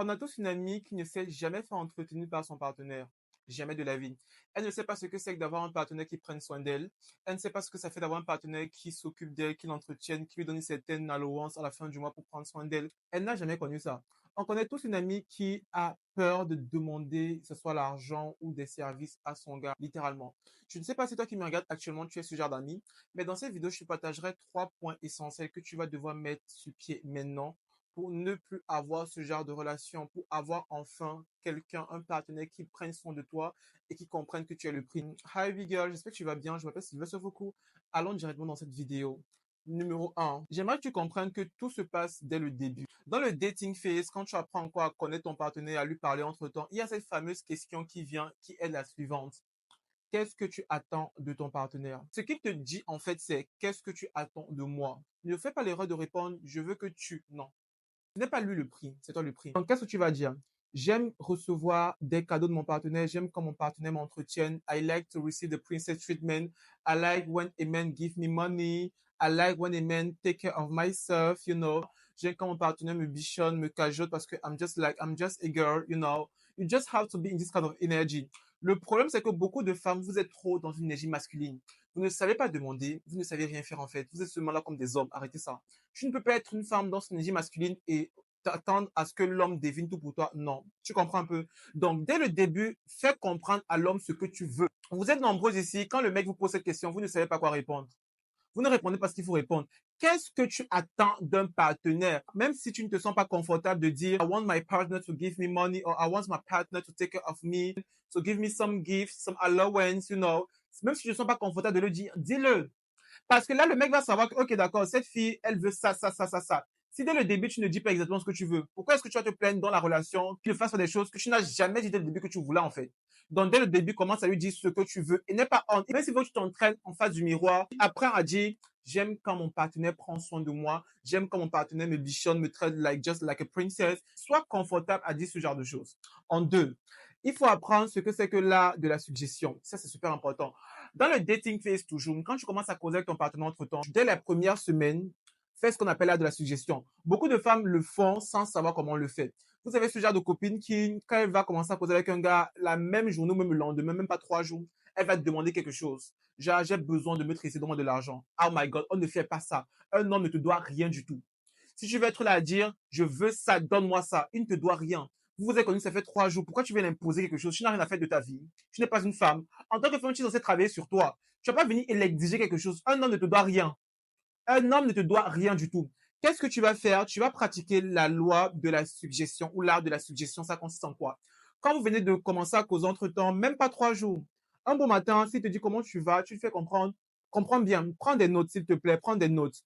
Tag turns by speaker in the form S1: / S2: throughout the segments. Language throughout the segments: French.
S1: On a tous une amie qui ne s'est jamais fait entretenir par son partenaire. Jamais de la vie. Elle ne sait pas ce que c'est que d'avoir un partenaire qui prenne soin d'elle. Elle ne sait pas ce que ça fait d'avoir un partenaire qui s'occupe d'elle, qui l'entretienne, qui lui donne une certaine allowance à la fin du mois pour prendre soin d'elle. Elle n'a jamais connu ça. On connaît tous une amie qui a peur de demander, que ce soit l'argent ou des services à son gars, littéralement. Je ne sais pas si toi qui me regardes actuellement, tu es ce genre d'ami, mais dans cette vidéo, je te partagerai 3 points essentiels que tu vas devoir mettre sur pied maintenant pour ne plus avoir ce genre de relation, pour avoir enfin quelqu'un, un partenaire qui prenne soin de toi et qui comprenne que tu es le prix. Hi big girl, j'espère que tu vas bien. Je m'appelle Sylvain Sofoku. Allons directement dans cette vidéo. Numéro 1, j'aimerais que tu comprennes que tout se passe dès le début. Dans le dating phase, quand tu apprends quoi à connaître ton partenaire, à lui parler entre temps, il y a cette fameuse question qui vient, qui est la suivante. Qu'est-ce que tu attends de ton partenaire? Ce qu'il te dit, en fait, c'est qu'est-ce que tu attends de moi? Ne fais pas l'erreur de répondre, je veux que tu. Non. Ce n'est pas lui le prix, c'est toi le prix. Donc, qu'est-ce que tu vas dire? J'aime recevoir des cadeaux de mon partenaire. J'aime quand mon partenaire m'entretienne. I like to receive the princess treatment. I like when a man give me money. I like when a man take care of myself, you know. J'aime quand mon partenaire me bichonne, me cajote parce que I'm just a girl, you know. You just have to be in this kind of energy. Le problème, c'est que beaucoup de femmes, vous êtes trop dans une énergie masculine. Vous ne savez pas demander, vous ne savez rien faire en fait. Vous êtes seulement là comme des hommes. Arrêtez ça. Tu ne peux pas être une femme dans son énergie masculine et t'attendre à ce que l'homme devine tout pour toi. Non. Tu comprends un peu? Donc, dès le début, fais comprendre à l'homme ce que tu veux. Vous êtes nombreux ici. Quand le mec vous pose cette question, vous ne savez pas quoi répondre. Vous ne répondez pas ce qu'il faut répondre. Qu'est-ce que tu attends d'un partenaire? Même si tu ne te sens pas confortable de dire I want my partner to give me money or I want my partner to take care of me, to give me some gifts, some allowance, you know. Même si tu ne te sens pas confortable de le dire, dis-le. Parce que là, le mec va savoir que, ok, d'accord, cette fille, elle veut ça, ça, ça, ça, ça. Si dès le début, tu ne dis pas exactement ce que tu veux, pourquoi est-ce que tu vas te plaindre dans la relation qu'il fasse des choses que tu n'as jamais dit dès le début que tu voulais, en fait? Donc, dès le début, commence à lui dire ce que tu veux et n'est pas honte. Et même si tu t'entraînes en face du miroir, apprends à dire, j'aime quand mon partenaire prend soin de moi, j'aime quand mon partenaire me bichonne, me traite just like a princess. Sois confortable à dire ce genre de choses. En deux, il faut apprendre ce que c'est que l'art de la suggestion. Ça, c'est super important. Dans le dating phase, toujours, quand tu commences à causer avec ton partenaire entre-temps, dès la première semaine, fais ce qu'on appelle là de la suggestion. Beaucoup de femmes le font sans savoir comment on le fait. Vous avez ce genre de copine qui, quand elle va commencer à causer avec un gars, la même journée ou même le lendemain, même pas 3 jours, elle va te demander quelque chose. Genre, j'ai besoin de me tresser, donne-moi de l'argent. Oh my God, on ne fait pas ça. Un homme ne te doit rien du tout. Si tu veux être là à dire, je veux ça, donne-moi ça, il ne te doit rien. Vous vous êtes connus, ça fait 3 jours. Pourquoi tu viens l'imposer quelque chose? Tu n'as rien à faire de ta vie. Tu n'es pas une femme. En tant que femme, tu es censée travailler sur toi. Tu vas pas venir et l'exiger quelque chose. Un homme ne te doit rien. Un homme ne te doit rien du tout. Qu'est-ce que tu vas faire? Tu vas pratiquer la loi de la suggestion ou l'art de la suggestion. Ça consiste en quoi? Quand vous venez de commencer à causer entre-temps, même pas 3 jours, un bon matin, s'il te dit comment tu vas, tu le fais comprendre. Comprends bien. Prends des notes, s'il te plaît. Prends des notes.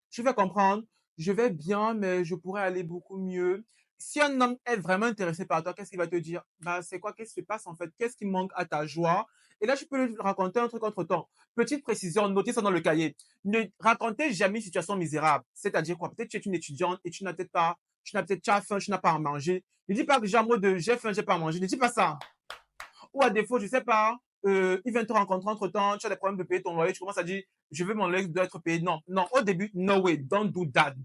S1: Tu vas comprendre, je vais bien, mais je pourrais aller beaucoup mieux. Si un homme est vraiment intéressé par toi, qu'est-ce qu'il va te dire? Bah, c'est quoi? Qu'est-ce qui se passe en fait? Qu'est-ce qui manque à ta joie? Et là, tu peux lui raconter un truc entre temps. Petite précision, notez ça dans le cahier. Ne racontez jamais une situation misérable. C'est-à-dire quoi? Peut-être que tu es une étudiante et tu n'as peut-être pas, tu as faim, tu n'as pas à manger. Ne dis pas que j'ai un mot de j'ai faim, j'ai pas à manger. Ne dis pas ça. Ou à défaut, je sais pas, il vient te rencontrer entre temps, tu as des problèmes de payer ton loyer, tu commences à dire, je veux mon loyer doit être payé. Non, non, au début, no way, don't do that,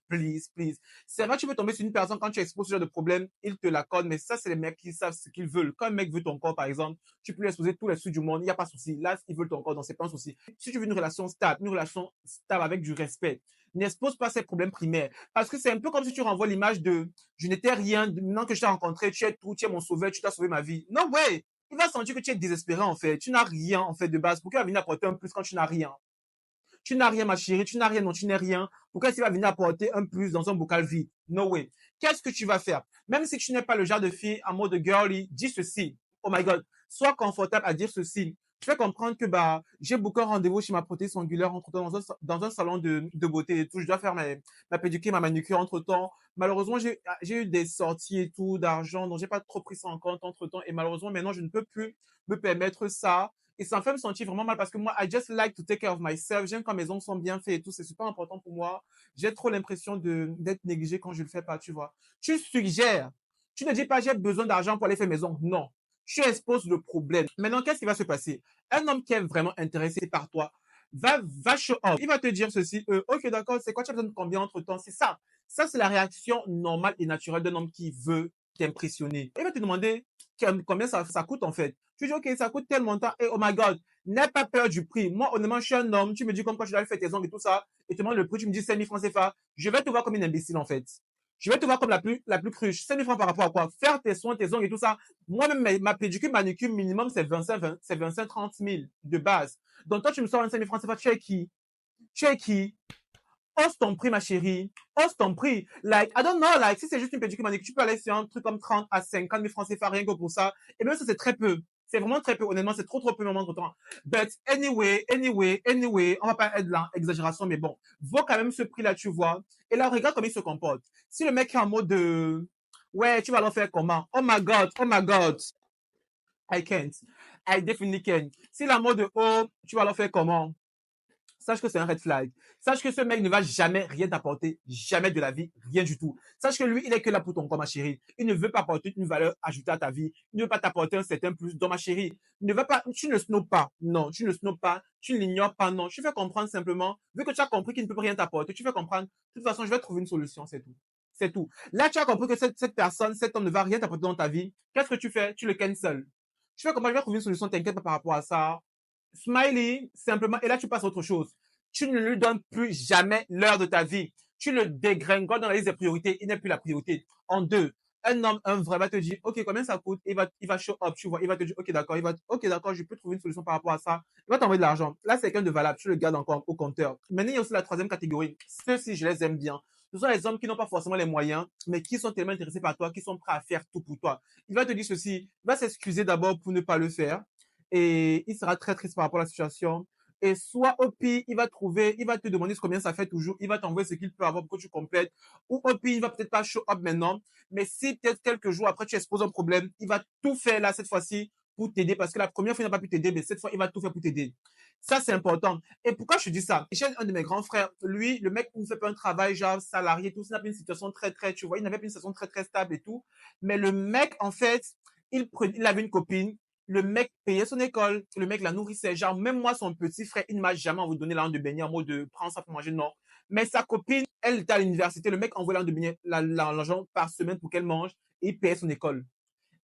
S1: please, please. C'est vrai, tu peux tomber sur une personne quand tu exposes ce genre de problème, il te l'accorde, mais ça, c'est les mecs qui savent ce qu'ils veulent. Quand un mec veut ton corps, par exemple, tu peux lui exposer tous les sous du monde, il n'y a pas de souci. Là, ils veulent ton corps, donc c'est pas un souci. Si tu veux une relation stable avec du respect, n'expose pas ses problèmes primaires. Parce que c'est un peu comme si tu renvoies l'image de je n'étais rien, maintenant que je t'ai rencontré, tu es tout, tu es mon sauveur, tu t'as sauvé ma vie. Non, ouais. Il va sentir que tu es désespéré en fait. Tu n'as rien en fait de base. Pourquoi il va venir apporter un plus quand tu n'as rien? Tu n'as rien, ma chérie, tu n'as rien, non, tu n'es rien. Pourquoi est-ce qu'il va venir apporter un plus dans un bocal vide? No way. Qu'est-ce que tu vas faire? Même si tu n'es pas le genre de fille en mode girly, dis ceci. Oh my God. Sois confortable à dire ceci. Tu vas comprendre que bah j'ai beaucoup un rendez-vous chez ma prothèse angulaire entre temps dans un salon de beauté et tout. Je dois faire ma pédicure, ma manucure entre temps. Malheureusement, j'ai eu des sorties et tout d'argent, donc j'ai pas trop pris ça en compte entre temps. Et malheureusement, maintenant, je ne peux plus me permettre ça. Et ça me fait me sentir vraiment mal parce que moi, I just like to take care of myself. J'aime quand mes ongles sont bien faits et tout. C'est super important pour moi. J'ai trop l'impression d'être négligé quand je le fais pas, tu vois. Tu suggères. Tu ne dis pas, j'ai besoin d'argent pour aller faire mes ongles. Non. Tu exposes le problème. Maintenant, qu'est-ce qui va se passer? Un homme qui est vraiment intéressé par toi va show off. Il va te dire ceci, ok, d'accord, c'est quoi, tu as besoin de combien entre temps? C'est ça. Ça, c'est la réaction normale et naturelle d'un homme qui veut t'impressionner. Il va te demander combien ça coûte en fait. Tu dis, OK, ça coûte tel montant et oh my God, n'aie pas peur du prix. Moi, honnêtement, je suis un homme. Tu me dis comme quoi tu dois faire tes ongles et tout ça et tu demandes le prix, tu me dis 5 000 francs CFA. Je vais te voir comme une imbécile en fait. Je vais te voir comme la plus cruche. 5 000 francs par rapport à quoi? Faire tes soins, tes ongles et tout ça. Moi-même, ma pédicure, manucure minimum, c'est 25, 30 000 de base. Donc toi, tu me sors 25 000 francs CFA, tu es qui? Tu es qui? Ose ton prix, ma chérie. Ose ton prix. Like, I don't know, like, si c'est juste une pédicure manucure, tu peux aller sur un truc comme 30 à 50 000 francs CFA rien que pour ça. Et même ça, c'est très peu. C'est vraiment très peu. Honnêtement, c'est trop peu, moment de temps. But anyway, on va pas être là, exagération, mais bon. Vaut quand même ce prix-là, tu vois. Et là, regarde comment il se comporte. Si le mec est en mode de, ouais, tu vas leur faire comment? Oh my God. I can't. I definitely can. Si la mode de, oh, tu vas leur faire comment? Sache que c'est un red flag. Sache que ce mec ne va jamais rien t'apporter, jamais de la vie, rien du tout. Sache que lui, il est que là pour ton corps, ma chérie. Il ne veut pas apporter une valeur ajoutée à ta vie. Il ne veut pas t'apporter un certain plus dans ma chérie. Il ne veut pas, tu ne snobes pas. Non, tu ne snobes pas. Tu ne l'ignores pas. Non, tu fais comprendre simplement. Vu que tu as compris qu'il ne peut rien t'apporter, tu fais comprendre. De toute façon, je vais trouver une solution, c'est tout. C'est tout. Là, tu as compris que cette personne, cet homme ne va rien t'apporter dans ta vie. Qu'est-ce que tu fais? Tu le cancel. Tu fais comprendre, je vais trouver une solution, t'inquiète pas par rapport à ça. Smiley, simplement, et là, tu passes à autre chose. Tu ne lui donnes plus jamais l'heure de ta vie. Tu le dégringoles dans la liste des priorités. Il n'est plus la priorité. En deux, un homme, un vrai, va te dire, OK, combien ça coûte? Il va show up, tu vois. Il va te dire, OK, d'accord. OK, d'accord, je peux trouver une solution par rapport à ça. Il va t'envoyer de l'argent. Là, c'est quelqu'un de valable. Tu le gardes encore au compteur. Maintenant, il y a aussi la troisième catégorie. Ceux-ci, je les aime bien. Ce sont les hommes qui n'ont pas forcément les moyens, mais qui sont tellement intéressés par toi, qui sont prêts à faire tout pour toi. Il va te dire ceci. Il va s'excuser d'abord pour ne pas le faire. Et il sera très triste par rapport à la situation. Et soit au pire, il va te demander combien ça fait toujours, il va t'envoyer ce qu'il peut avoir pour que tu complètes, ou au pire, il va peut-être pas show up maintenant, mais si peut-être quelques jours après tu exposes un problème, il va tout faire là cette fois-ci pour t'aider, parce que la première fois il n'a pas pu t'aider, mais cette fois il va tout faire pour t'aider. Ça c'est important. Et pourquoi je dis ça? J'ai un de mes grands frères, lui, le mec ne fait pas un travail genre salarié, tout, il n'a pas une situation très, tu vois, il n'avait pas une situation très stable et tout, mais le mec en fait, il avait une copine, le mec payait son école, le mec la nourrissait. Genre, même moi, son petit frère, il ne m'a jamais envie de donner l'argent de baigner en mode de prendre ça pour manger, non. Mais sa copine, elle était à l'université, le mec envoyait l'argent de baigner, l'argent par semaine pour qu'elle mange et il payait son école.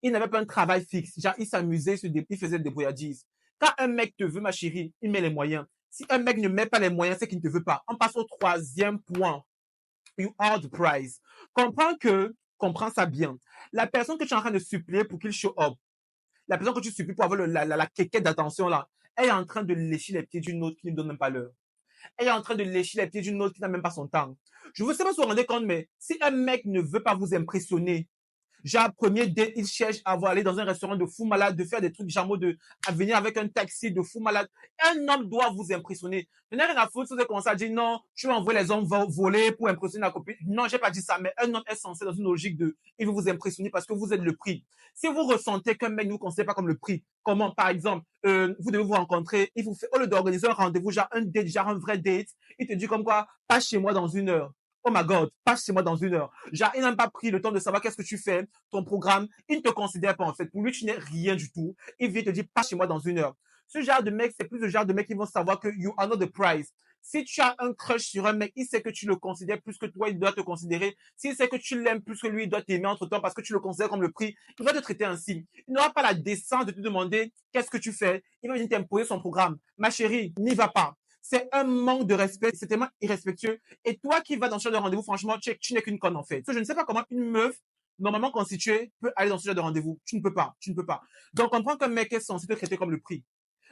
S1: Il n'avait pas un travail fixe. Genre, il s'amusait, il faisait des débrouillardises. Quand un mec te veut, ma chérie, il met les moyens. Si un mec ne met pas les moyens, c'est qu'il ne te veut pas. On passe au troisième point. You are the prize. Comprends ça bien. La personne que tu es en train de supplier pour qu'il show up, la personne que tu supplies pour avoir la quéquette d'attention là, elle est en train de lécher les pieds d'une autre qui ne donne même pas l'heure. Elle est en train de lécher les pieds d'une autre qui n'a même pas son temps. Je ne sais pas si vous vous rendez compte, mais si un mec ne veut pas vous impressionner, genre, premier date, il cherche à aller dans un restaurant de fou malade, de faire des trucs, genre, à venir avec un taxi de fou malade. Un homme doit vous impressionner. Je n'ai rien à foutre si vous avez commencé à dire non, tu vas envoyer les hommes voler pour impressionner la copine. Non, j'ai pas dit ça, mais un homme est censé dans une logique de, il veut vous impressionner parce que vous êtes le prix. Si vous ressentez qu'un mec ne vous considère pas comme le prix, comment, par exemple, vous devez vous rencontrer, il vous fait, au lieu d'organiser un rendez-vous, genre un date, genre un vrai date, il te dit comme quoi, passe chez moi dans 1 heure. Oh my God, passe chez moi dans 1 heure. Genre, il n'a pas pris le temps de savoir qu'est-ce que tu fais, ton programme. Il ne te considère pas, en fait. Pour lui, tu n'es rien du tout. Il vient te dire, passe chez moi dans 1 heure. Ce genre de mec, c'est plus le genre de mec qui vont savoir que you are not the prize. Si tu as un crush sur un mec, il sait que tu le considères plus que toi, il doit te considérer. S'il sait que tu l'aimes plus que lui, il doit t'aimer entre temps parce que tu le considères comme le prix. Il va te traiter ainsi. Il n'aura pas la décence de te demander qu'est-ce que tu fais. Il va venir t'imposer son programme. Ma chérie, n'y va pas. C'est un manque de respect, c'est tellement irrespectueux. Et toi qui vas dans ce genre de rendez-vous, franchement, tu n'es qu'une conne en fait. Je ne sais pas comment une meuf normalement constituée peut aller dans ce genre de rendez-vous. Tu ne peux pas, tu ne peux pas. Donc comprends qu'un mec est censé te traiter comme le prix.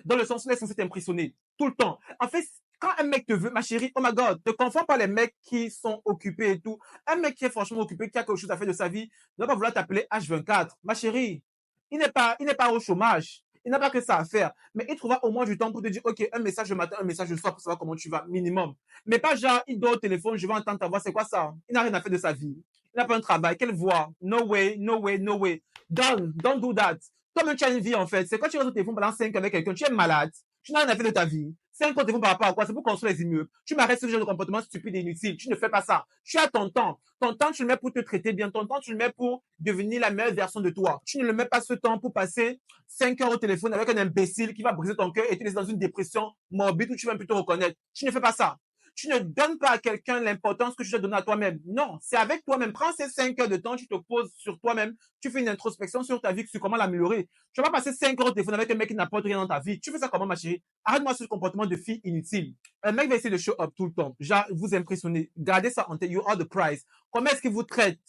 S1: Dans le sens où il est censé t'impressionner tout le temps. En fait, quand un mec te veut, ma chérie, oh my God, ne confonds pas les mecs qui sont occupés et tout. Un mec qui est franchement occupé, qui a quelque chose à faire de sa vie, ne va pas vouloir t'appeler H24. Ma chérie, il n'est pas au chômage. Il n'a pas que ça à faire. Mais il trouvera au moins du temps pour te dire, OK, un message le matin, un message le soir pour savoir comment tu vas, minimum. Mais pas genre, il dort au téléphone, je vais entendre ta voix, c'est quoi ça? Il n'a rien à faire de sa vie. Il n'a pas un travail. Quelle voix? No way, no way, no way. Don't do that. Toi-même, tu as une vie, en fait. C'est quand tu restes au téléphone pendant 5 ans avec quelqu'un, tu es malade. Tu n'as rien à faire de ta vie. 5 ans au téléphone par rapport à quoi? C'est pour construire les immeubles. Tu m'arrêtes ce genre de comportement stupide et inutile. Tu ne fais pas ça. Tu as ton temps. Ton temps, tu le mets pour te traiter bien. Ton temps, tu le mets pour devenir la meilleure version de toi. Tu ne le mets pas ce temps pour passer 5 heures au téléphone avec un imbécile qui va briser ton cœur et te laisser dans une dépression morbide où tu vas plus te reconnaître. Tu ne fais pas ça. Tu ne donnes pas à quelqu'un l'importance que tu dois donner à toi-même. Non, c'est avec toi-même. Prends ces 5 heures de temps, tu te poses sur toi-même, tu fais une introspection sur ta vie, sur comment l'améliorer. Tu vas pas passer 5 heures au téléphone avec un mec qui n'apporte rien dans ta vie. Tu fais ça comment, ma chérie? Arrête-moi ce comportement de fille inutile. Un mec va essayer de show up tout le temps. Genre, vous impressionner. Gardez ça en tête. You are the prize. Comment est-ce qu'il vous traite?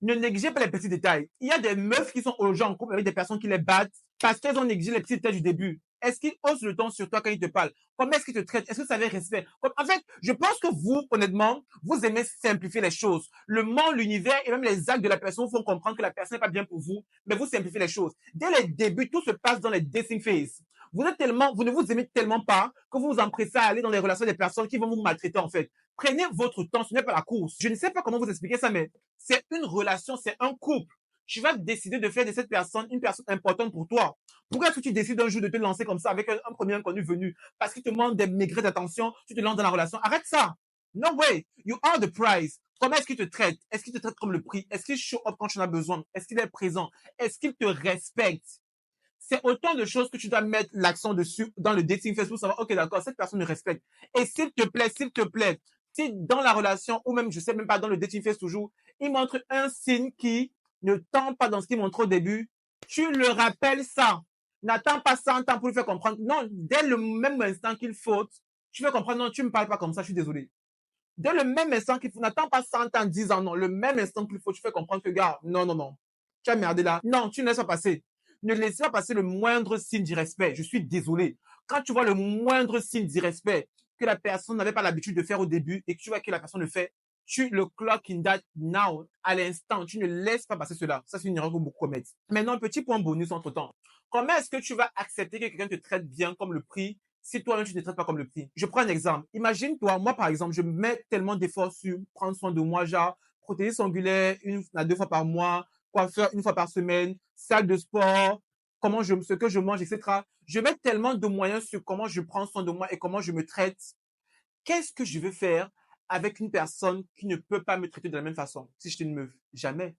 S1: Ne négligez pas les petits détails. Il y a des meufs qui sont aujourd'hui en couple avec des personnes qui les battent parce qu'elles ont négligé les petits détails du début. Est-ce qu'ils osent le ton sur toi quand ils te parlent? Comment est-ce qu'ils te traitent? Est-ce que ça avait respect? En fait, je pense que vous, honnêtement, vous aimez simplifier les choses. Le monde, l'univers et même les actes de la personne vous font comprendre que la personne n'est pas bien pour vous, mais vous simplifiez les choses. Dès les débuts, tout se passe dans les dating phases. Vous ne vous aimez tellement pas que vous vous empressez à aller dans les relations des personnes qui vont vous maltraiter, en fait. Prenez votre temps, ce n'est pas la course. Je ne sais pas comment vous expliquer ça, mais c'est une relation, c'est un couple. Tu vas décider de faire de cette personne une personne importante pour toi. Pourquoi est-ce que tu décides un jour de te lancer comme ça avec un premier inconnu venu parce qu'il te demande des maigrets d'attention, tu te lances dans la relation? Arrête ça. No way. You are the prize. Comment est-ce qu'il te traite? Est-ce qu'il te traite comme le prix? Est-ce qu'il show up quand tu en as besoin? Est-ce qu'il est présent? Est-ce qu'il te respecte? C'est autant de choses que tu dois mettre l'accent dessus dans le dating phase pour savoir, ok, d'accord, cette personne me respecte. Et s'il te plaît, si dans la relation, ou même, je sais même pas, dans le dating phase toujours, il montre un signe qui ne tend pas dans ce qu'il montre au début, tu le rappelles ça. N'attends pas 100 ans pour lui faire comprendre. Non, dès le même instant qu'il faute, tu veux comprendre, non, tu me parles pas comme ça, je suis désolé. Dès le même instant qu'il faut, n'attends pas 100 ans, 10 ans, non, le même instant qu'il faut, tu fais comprendre que, gars, non, non, non, tu as merdé là. Non, tu ne laisses pas passer. Ne laissez pas passer le moindre signe d'irrespect. Je suis désolé. Quand tu vois le moindre signe d'irrespect que la personne n'avait pas l'habitude de faire au début et que tu vois que la personne le fait, tu le clock in that now, à l'instant. Tu ne laisses pas passer cela. Ça, c'est une erreur que beaucoup commettent. Maintenant, un petit point bonus entre temps. Comment est-ce que tu vas accepter que quelqu'un te traite bien comme le prix si toi-même tu ne te traites pas comme le prix? Je prends un exemple. Imagine-toi, moi par exemple, je mets tellement d'efforts sur prendre soin de moi, genre protéines angulaires une à 2 fois par mois, coiffeur une fois par semaine, salle de sport, ce que je mange, etc. Je mets tellement de moyens sur comment je prends soin de moi et comment je me traite. Qu'est-ce que je veux faire avec une personne qui ne peut pas me traiter de la même façon si je suis une meuf? Jamais.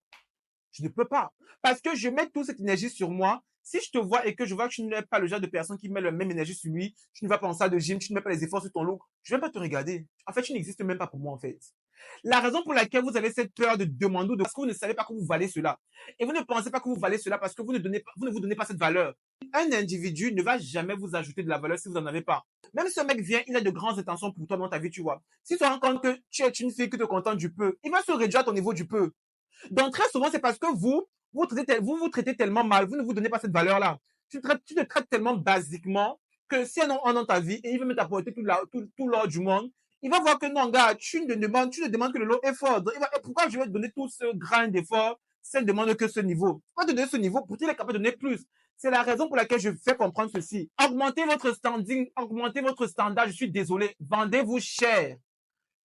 S1: Je ne peux pas. Parce que je mets toute cette énergie sur moi. Si je te vois et que je vois que tu n'es pas le genre de personne qui met la même énergie sur lui, tu ne vas pas en salle de gym, tu ne mets pas les efforts sur ton look, je ne vais même pas te regarder. En fait, tu n'existes même pas pour moi, en fait. La raison pour laquelle vous avez cette peur de demander, parce que vous ne savez pas que vous valez cela. Et vous ne pensez pas que vous valez cela parce que vous ne vous donnez pas cette valeur. Un individu ne va jamais vous ajouter de la valeur si vous n'en avez pas. Même si un mec vient, il a de grandes intentions pour toi dans ta vie, tu vois. Si tu te rends compte que tu es une fille qui te contente du peu, il va se réduire à ton niveau du peu. Donc, très souvent, c'est parce que vous traitez tellement mal, vous ne vous donnez pas cette valeur-là. Tu te traites tellement basiquement que si un homme est dans ta vie et il veut me t'apporter tout l'or du monde, il va voir que non, gars, tu ne demandes que le lot est fort. Donc, pourquoi je vais te donner tout ce grain d'effort si elle ne demande que ce niveau? Pas te donner ce niveau, pour qu'il est capable de donner plus. C'est la raison pour laquelle je fais comprendre ceci. Augmentez votre standing, augmentez votre standard, je suis désolé. Vendez-vous cher.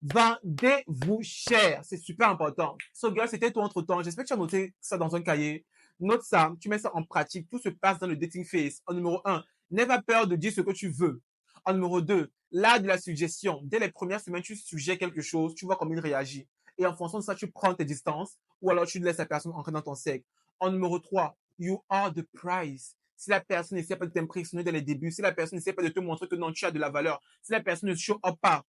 S1: Vendez-vous cher. C'est super important. So, girl, c'était tout entre temps. J'espère que tu as noté ça dans un cahier. Note ça, tu mets ça en pratique. Tout se passe dans le dating phase. En numéro 1, n'aie pas peur de dire ce que tu veux. En numéro 2, l'art de la suggestion. Dès les premières semaines, tu suggères quelque chose, tu vois comment il réagit. Et en fonction de ça, tu prends tes distances ou alors tu laisses la personne entrer dans ton cercle. En numéro 3, you are the prize. Si la personne n'essaie pas de t'impressionner dès les débuts, si la personne n'essaie pas de te montrer que non, tu as de la valeur, si la personne ne show up pas,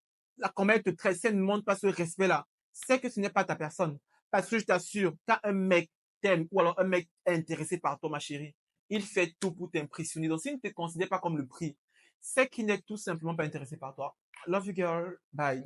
S1: comment elle te traite, si elle ne montre pas ce respect-là, c'est que ce n'est pas ta personne. Parce que je t'assure, quand un mec t'aime ou alors un mec est intéressé par toi, ma chérie, il fait tout pour t'impressionner. Donc, s'il ne te considère pas comme le prix, c'est qu'il n'est tout simplement pas intéressé par toi. Love you, girl. Bye.